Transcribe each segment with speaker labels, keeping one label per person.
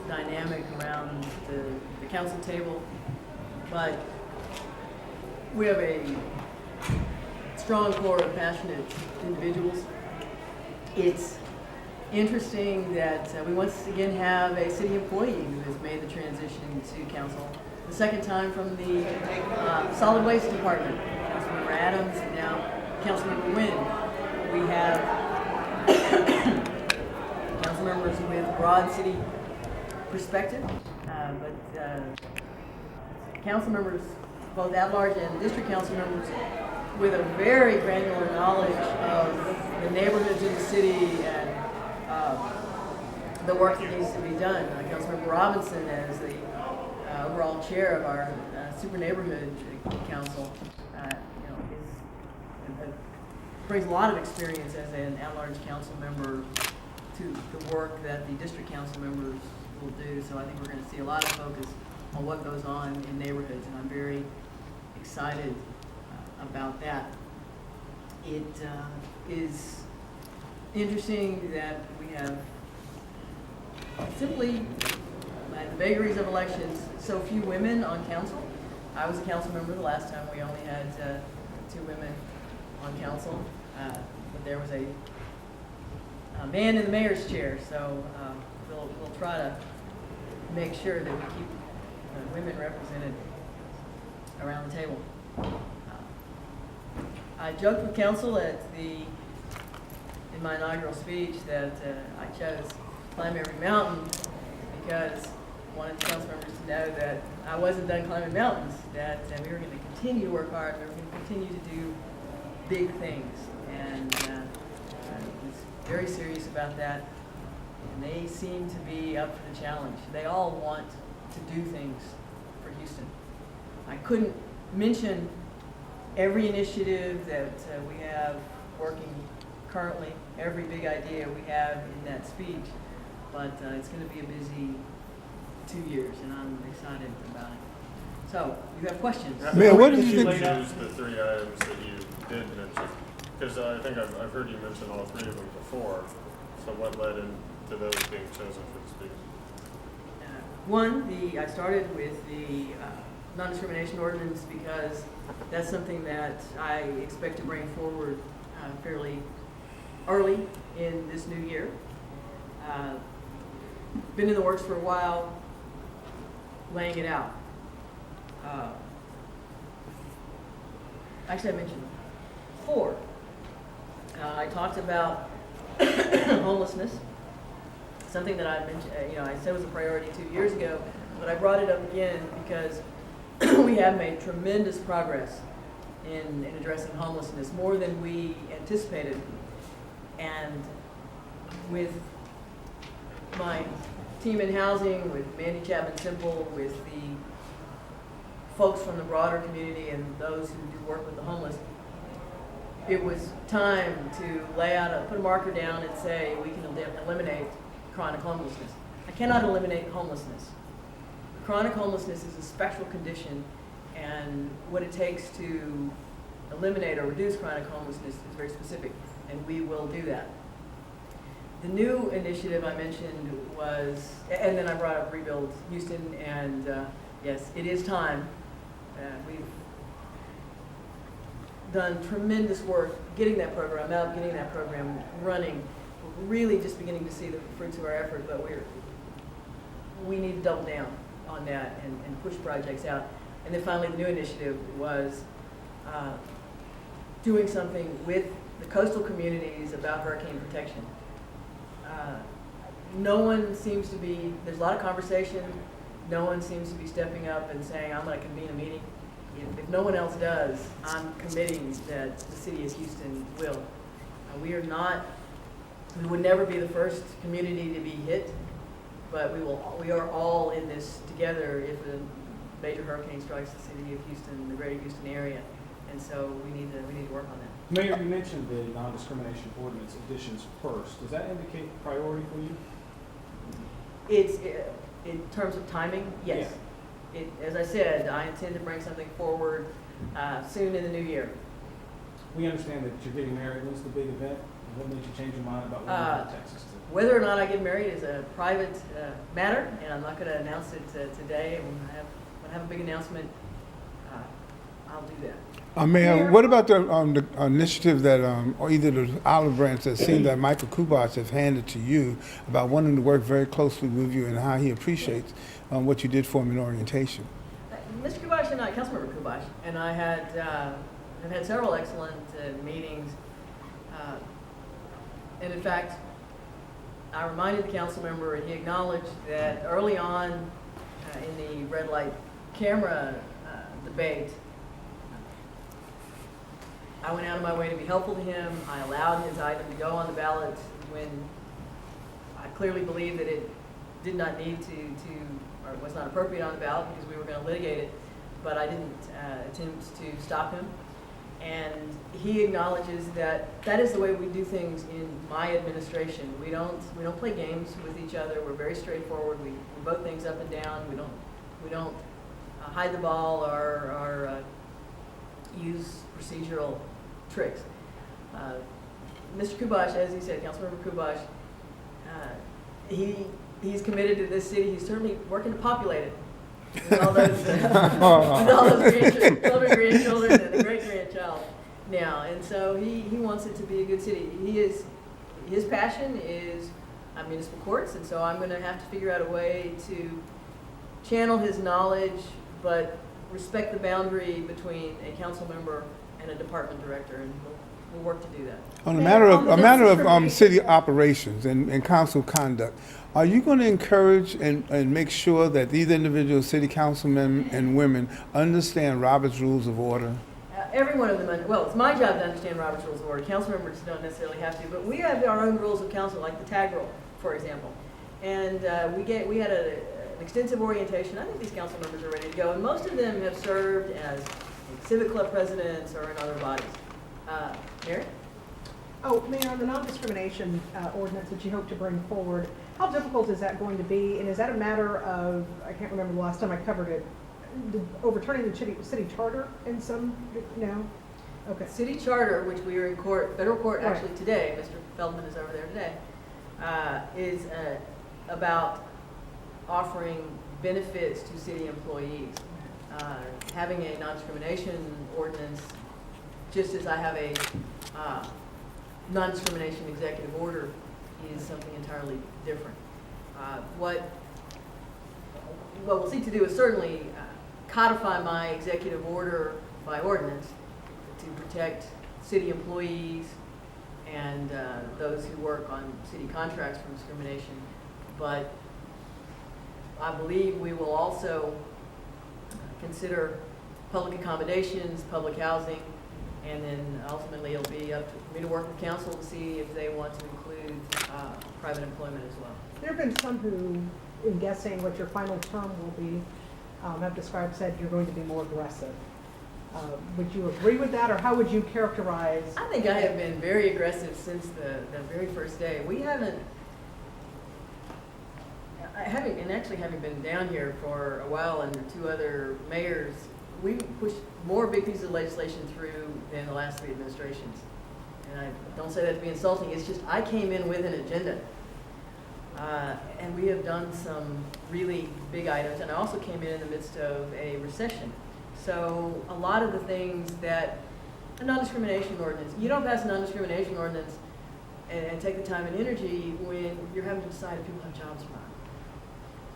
Speaker 1: dynamic around the council table, but we have a strong core of passionate individuals. It's interesting that we once again have a city employee who has made the transition to council. The second time from the solid waste department, Councilmember Adams, and now Councilmember Wynn. We have council members with broad city perspective, but council members, both at-large and district council members, with a very granular knowledge of the neighborhoods in the city and the work that needs to be done. Councilmember Robinson, as the overall chair of our super neighborhood council, brings a lot of experience as an at-large council member to the work that the district council members will do. So I think we're going to see a lot of focus on what goes on in neighborhoods, and I'm very excited about that. It is interesting that we have simply, at the vagaries of elections, so few women on council. I was a council member the last time. We only had 2 women on council, but there was a man in the mayor's chair, so we'll try to make sure that we keep women represented around the table. I joked with council in my inaugural speech that I chose Climb Every Mountain because I wanted the council members to know that I wasn't done climbing mountains, that we were going to continue to work hard, we were going to continue to do big things, and I was very serious about that, and they seem to be up for the challenge. They all want to do things for Houston. I couldn't mention every initiative that we have working currently, every big idea we have in that speech, but it's going to be a busy 2 years, and I'm excited about it. So, you have questions?
Speaker 2: Mayor, what do you think?
Speaker 3: Choose the 3 items that you did mention, because I think I've heard you mention all 3 of them before. So, what led into those being chosen for the speech?
Speaker 1: One, I started with the non-discrimination ordinance because that's something that I expect to bring forward fairly early in this new year. Been in the works for a while, laying it out. Actually, I mentioned 4. I talked about homelessness, something that I mentioned. I said was a priority 2 years ago, but I brought it up again because we have made tremendous progress in addressing homelessness, more than we anticipated. And with my team in housing, with Mandy Chapman-Simple, with the folks from the broader community and those who do work with the homeless, it was time to put a marker down and say we can eliminate chronic homelessness. I cannot eliminate homelessness. Chronic homelessness is a special condition, and what it takes to eliminate or reduce chronic homelessness is very specific, and we will do that. The new initiative I mentioned was, and then I brought up Rebuild Houston, and yes, it is time. We've done tremendous work getting that program out, getting that program running. We're really just beginning to see the fruits of our effort, but we need to double down on that and push projects out. And then finally, the new initiative was doing something with the coastal communities about hurricane protection. No one seems to be, there's a lot of conversation, no one seems to be stepping up and saying, I'm going to convene a meeting. If no one else does, I'm committing that the city of Houston will. We would never be the first community to be hit, but we are all in this together if a major hurricane strikes the city of Houston, the greater Houston area. And so we need to work on that.
Speaker 2: Mayor, you mentioned the non-discrimination ordinance additions first. Does that indicate priority for you?
Speaker 1: It's in terms of timing, yes.
Speaker 2: Yeah.
Speaker 1: As I said, I intend to bring something forward soon in the new year.
Speaker 2: We understand that you're getting married. When's the big event? What made you change your mind about moving to Texas?
Speaker 1: Whether or not I get married is a private matter, and I'm not going to announce it today. When I have a big announcement, I'll do that.
Speaker 4: Mayor, what about the initiative that, or either the olive branch that seems that Michael Kubash has handed to you about wanting to work very closely with you and how he appreciates what you did for him in orientation?
Speaker 1: Mr. Kubash and I, Councilmember Kubash, and I have had several excellent meetings. And in fact, I reminded the council member, and he acknowledged that early on in the red light camera debate, I went out of my way to be helpful to him. I allowed his item to go on the ballot when I clearly believed that it did not need or was not appropriate on the ballot because we were going to litigate it, but I didn't attempt to stop him. And he acknowledges that that is the way we do things in my administration. We don't play games with each other. We're very straightforward. We vote things up and down. We don't hide the ball or use procedural tricks. Mr. Kubash, as he said, Councilmember Kubash, he's committed to this city. He's certainly working to populate it with all those, grandchildren, and a great-grandchild now. And so he wants it to be a good city. His passion is municipal courts, and so I'm going to have to figure out a way to channel his knowledge, but respect the boundary between a council member and a department director, and we'll work to do that.
Speaker 4: On a matter of city operations and council conduct, are you going to encourage and make sure that these individual city councilmen and women understand Robert's Rules of Order?
Speaker 1: Every one of them, well, it's my job to understand Robert's Rules of Order. Council members don't necessarily have to, but we have our own rules of council, like the tag roll, for example. And we had an extensive orientation. I think these council members are ready to go, and most of them have served as civic club presidents or in other bodies. Mary?
Speaker 5: Oh, Mayor, on the non-discrimination ordinance that you hope to bring forward, how difficult is that going to be? And is that a matter of, I can't remember the last time I covered it, overturning the city charter in some, no? Okay.
Speaker 1: City charter, which we are in court, federal court
Speaker 5: Right.
Speaker 1: actually today, Mr. Feldman is over there today, is about offering benefits to city employees. Having a non-discrimination ordinance, just as I have a non-discrimination executive order, is something entirely different. What we'll seek to do is certainly codify my executive order by ordinance to protect city employees and those who work on city contracts from discrimination. But I believe we will also consider public accommodations, public housing, and then ultimately it'll be up to me to work with council to see if they want to include private employment as well.
Speaker 5: There have been some who, in guessing what your final term will be, have said you're going to be more aggressive. Would you agree with that, or how would you characterize?
Speaker 1: I think I have been very aggressive since the very first day. We haven't, having been down here for a while under two other mayors, we pushed more big pieces of legislation through than the last three administrations. And I don't say that to be insulting, it's just I came in with an agenda. And we have done some really big items, and I also came in the midst of a recession. So a lot of the things that a non-discrimination ordinance, you don't pass a non-discrimination ordinance and take the time and energy when you're having to decide if people have jobs or not.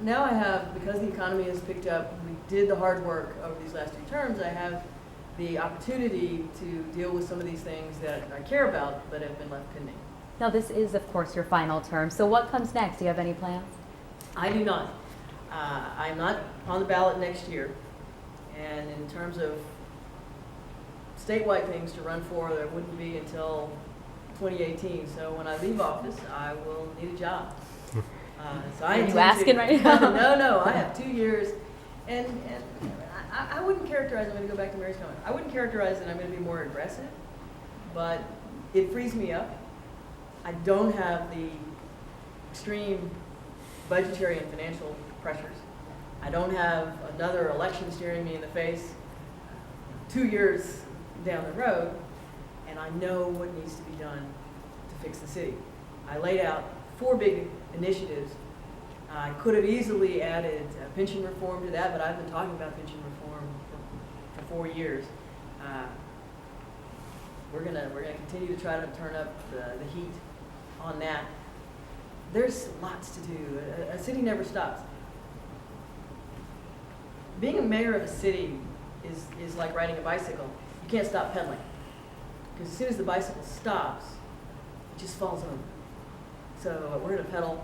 Speaker 1: Now I have, because the economy has picked up, we did the hard work over these last 2 terms, I have the opportunity to deal with some of these things that I care about but have been left pending.
Speaker 6: Now, this is, of course, your final term. So what comes next? Do you have any plans?
Speaker 1: I do not. I'm not on the ballot next year. And in terms of statewide things to run for, there wouldn't be until 2018. So when I leave office, I will need a job. So
Speaker 6: Are you asking right now?
Speaker 1: No, I have 2 years. And I wouldn't characterize, I'm going to go back to Mary's comment, I wouldn't characterize that I'm going to be more aggressive, but it frees me up. I don't have the extreme budgetary and financial pressures. I don't have another election staring me in the face 2 years down the road, and I know what needs to be done to fix the city. I laid out 4 big initiatives. I could have easily added pension reform to that, but I've been talking about pension reform for 4 years. We're gonna continue to try to turn up the heat on that. There's lots to do. A city never stops. Being a mayor of a city is like riding a bicycle. You can't stop pedaling. Because as soon as the bicycle stops, it just falls over. So we're gonna pedal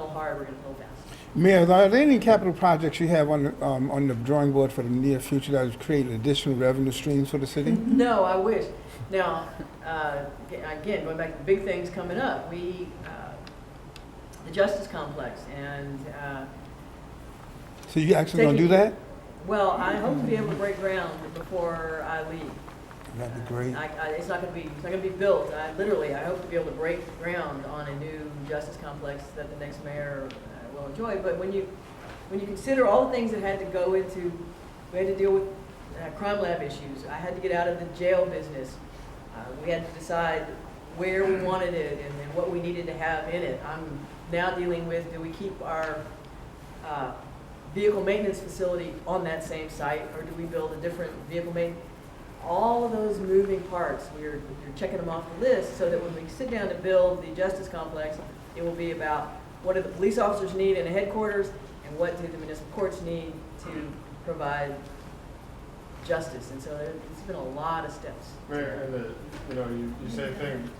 Speaker 1: hard, we're gonna pedal fast.
Speaker 4: Mayor, are there any capital projects you have on the drawing board for the near future that would create additional revenue streams for the city?
Speaker 1: No, I wish. Now, again, going back to the big things coming up, the Justice Complex, and
Speaker 4: So you actually gonna do that?
Speaker 1: well, I hope to be able to break ground before I leave.
Speaker 4: That'd be great.
Speaker 1: It's not gonna be built. I hope to be able to break ground on a new Justice Complex that the next mayor will enjoy. But when you consider all the things that had to go into, we had to deal with crime lab issues. I had to get out of the jail business. We had to decide where we wanted it and what we needed to have in it. I'm now dealing with, do we keep our vehicle maintenance facility on that same site, or do we build a different vehicle maintenance? All of those moving parts, you're checking them off the list so that when we sit down to build the Justice Complex, it will be about what do the police officers need in a headquarters and what do the municipal courts need to provide justice. And so it's been a lot of steps.
Speaker 3: Mayor, and you say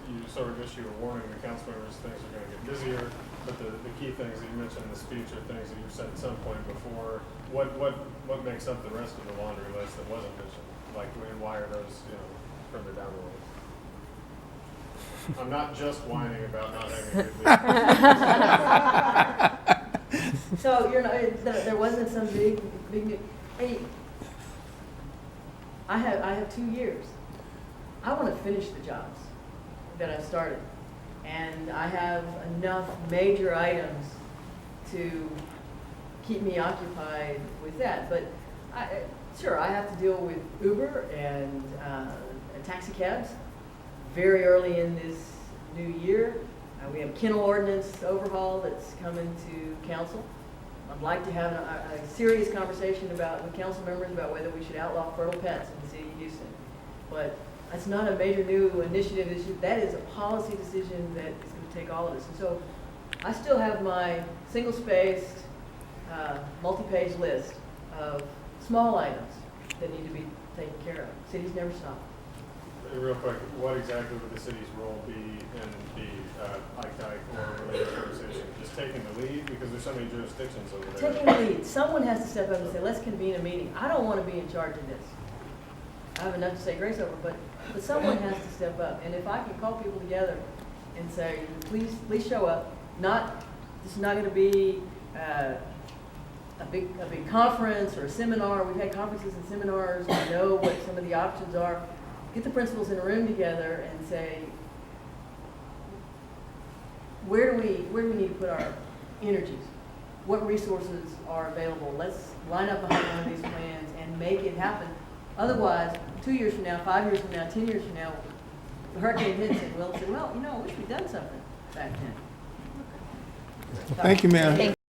Speaker 3: you sort of issue a warning to council members, things are going to get busier, but the key things that you mentioned in the speech are things that you've said at some point before. What makes up the rest of the laundry list that wasn't mentioned? Like, and why are those, further down the list? I'm not just whining about not having a good leader.
Speaker 1: So there wasn't some big new. Hey, I have 2 years. I want to finish the jobs that I've started, and I have enough major items to keep me occupied with that. But sure, I have to deal with Uber and taxi cabs very early in this new year. We have kennel ordinance overhaul that's coming to council. I'd like to have a serious conversation with council members about whether we should outlaw feral pets in the city of Houston. But that's not a major new initiative. That is a policy decision that is going to take all of us. And so I still have my single-spaced, multi-page list of small items that need to be taken care of. Cities never stop.
Speaker 3: Real quick, what exactly would the city's role be in the Ike or related conversation? Just taking the lead, because there's so many jurisdictions over there.
Speaker 1: Taking the lead. Someone has to step up and say, let's convene a meeting. I don't want to be in charge of this. I have enough to say grace over, but someone has to step up. And if I can call people together and say, please show up. This is not going to be a big conference or a seminar. We've had conferences and seminars. We know what some of the options are. Get the principals in a room together and say, where do we need to put our energies? What resources are available? Let's line up behind one of these plans and make it happen. Otherwise, 2 years from now, 5 years from now, 10 years from now, the hurricane hits and we'll say, well, I wish we'd done something back then.
Speaker 4: Thank you, Mayor.